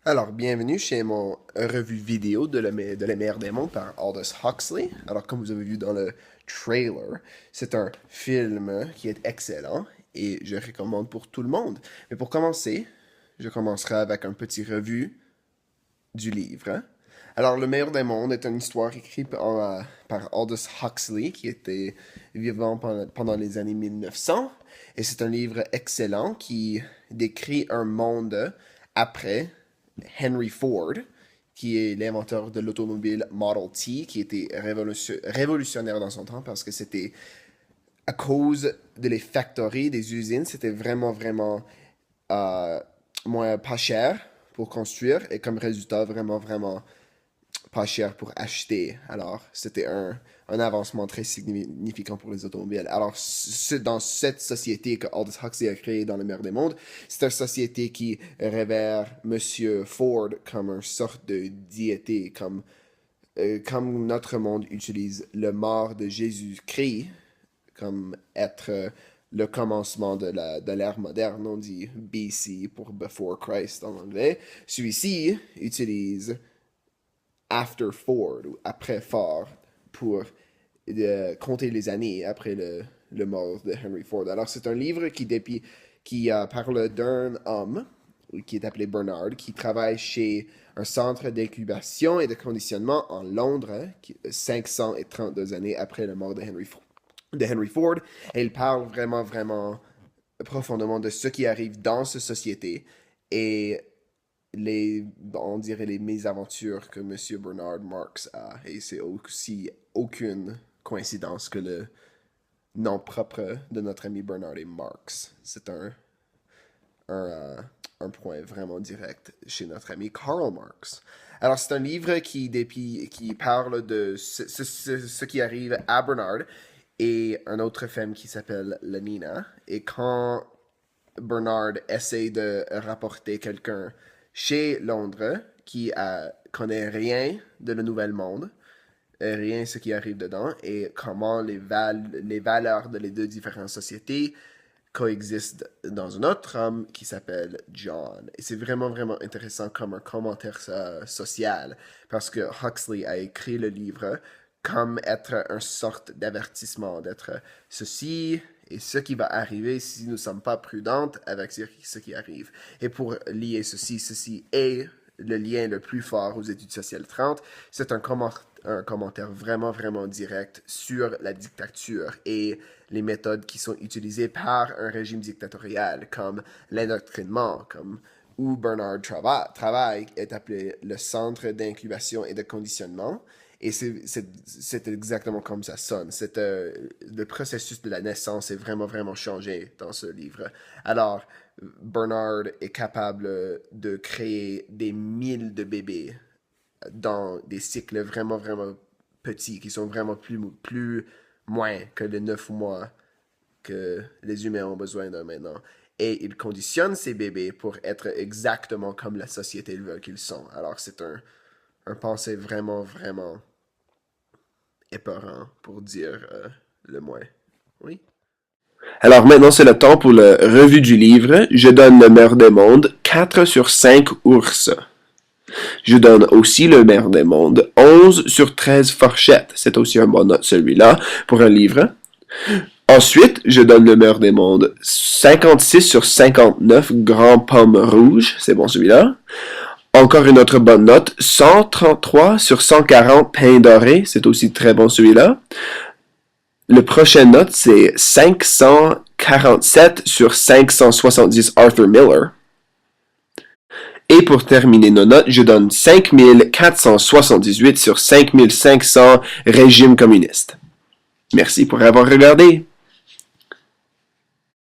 Alors, bienvenue chez mon revue vidéo de La meilleure des mondes par Aldous Huxley. Alors, comme vous avez vu dans le trailer, c'est un film qui est excellent et je recommande pour tout le monde. Mais pour commencer, je commencerai avec un petit revue du livre. Alors, Le meilleur des mondes est une histoire écrite par Aldous Huxley qui était vivant pendant les années 1900. Et c'est un livre excellent qui décrit un monde après Henry Ford, qui est l'inventeur de l'automobile Model T, qui était révolutionnaire dans son temps parce que c'était à cause de les factories, des usines, c'était vraiment euh, moins pas cher pour construire et comme résultat vraiment pas cher pour acheter. Alors, c'était un avancement très significant pour les automobiles. Alors, dans cette société que Aldous Huxley a créée dans le meilleur des mondes, c'est une société qui révère Monsieur Ford comme une sorte de diété, comme notre monde utilise le mort de Jésus-Christ comme être le commencement de l'ère moderne. On dit BC pour Before Christ en anglais. Celui-ci utilise After Ford ou après Ford pour compter les années après le mort de Henry Ford. Alors, c'est un livre qui parle d'un homme qui est appelé Bernard, qui travaille chez un centre d'incubation et de conditionnement en Londres, 532 années après la mort de Henry Ford. Et il parle vraiment profondément de ce qui arrive dans cette société et on dirait les mésaventures que Monsieur Bernard Marx a. Et c'est aussi aucune coïncidence que le nom propre de notre ami Bernard est Marx. C'est un point vraiment direct chez notre ami Karl Marx. Alors, c'est un livre qui parle de ce qui arrive à Bernard et une autre femme qui s'appelle Lenina. Et quand Bernard essaie de rapporter quelqu'un chez Londres, qui connaît rien de le nouvel monde, rien de ce qui arrive dedans, et comment les valeurs de les deux différentes sociétés coexistent dans un autre homme qui s'appelle John. Et c'est vraiment intéressant comme un commentaire social, parce que Huxley a écrit le livre comme être une sorte d'avertissement, d'être ceci et ce qui va arriver si nous ne sommes pas prudents avec ce qui arrive. Et pour lier ceci est le lien le plus fort aux études sociales 30. C'est un commentaire vraiment direct sur la dictature et les méthodes qui sont utilisées par un régime dictatorial, comme l'endoctrinement, comme où Bernard travaille, est appelé le centre d'incubation et de conditionnement. Et c'est exactement comme ça sonne. Le processus de la naissance est vraiment changé dans ce livre. Alors, Bernard est capable de créer des milles de bébés dans des cycles vraiment petits, qui sont vraiment moins que les 9 mois que les humains ont besoin d'un maintenant. Et il conditionne ces bébés pour être exactement comme la société veut qu'ils sont. Alors, c'est un pensée vraiment épeurant, pour dire le moins. Oui. Alors maintenant, c'est le temps pour la revue du livre. Je donne le meilleur des mondes, 4 sur 5 ours. Je donne aussi le meilleur des mondes, 11 sur 13 fourchettes. C'est aussi un bon note celui-là pour un livre. Ensuite, je donne le meilleur des mondes, 56 sur 59 grands pommes rouges. C'est bon celui-là. Encore une autre bonne note, 133 sur 140 pains dorés, c'est aussi très bon celui-là. Le prochain note, c'est 547 sur 570 Arthur Miller. Et pour terminer nos notes, je donne 5478 sur 5500 régime communiste. Merci pour avoir regardé.